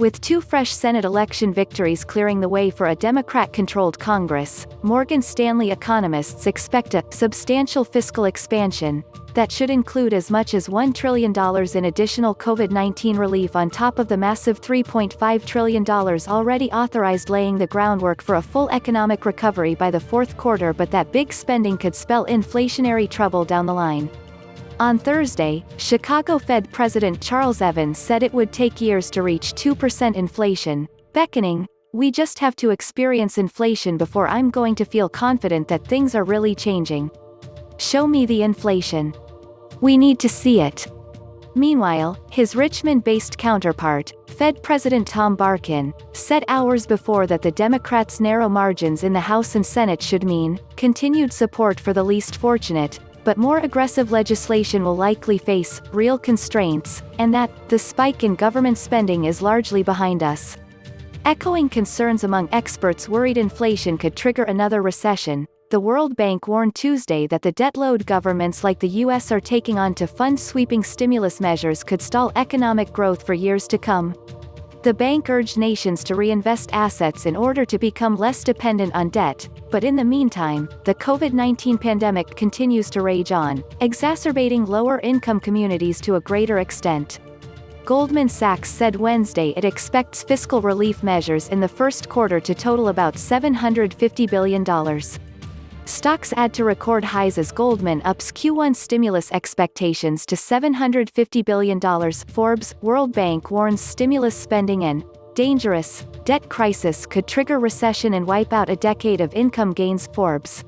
With two fresh Senate election victories clearing the way for a Democrat-controlled Congress, Morgan Stanley economists expect a substantial fiscal expansion that should include as much as $1 trillion in additional COVID-19 relief on top of the massive $3.5 trillion already authorized, laying the groundwork for a full economic recovery by the fourth quarter, but that big spending could spell inflationary trouble down the line. On Thursday, Chicago Fed President Charles Evans said it would take years to reach 2% inflation, beckoning, "We just have to experience inflation before I'm going to feel confident that things are really changing. Show me the inflation. We need to see it." Meanwhile, his Richmond-based counterpart, Fed President Tom Barkin, said hours before that the Democrats' narrow margins in the House and Senate should mean continued support for the least fortunate, but more aggressive legislation will likely face real constraints, and that the spike in government spending is largely behind us. Echoing concerns among experts worried inflation could trigger another recession, the World Bank warned Tuesday that the debt load governments like the U.S. are taking on to fund sweeping stimulus measures could stall economic growth for years to come. The bank urged nations to reinvest assets in order to become less dependent on debt, but in the meantime, the COVID-19 pandemic continues to rage on, exacerbating lower-income communities to a greater extent. Goldman Sachs said Wednesday it expects fiscal relief measures in the first quarter to total about $750 billion. Stocks add to record highs as Goldman ups Q1 stimulus expectations to $750 billion. Forbes, World Bank warns stimulus spending and dangerous debt crisis could trigger recession and wipe out a decade of income gains. Forbes.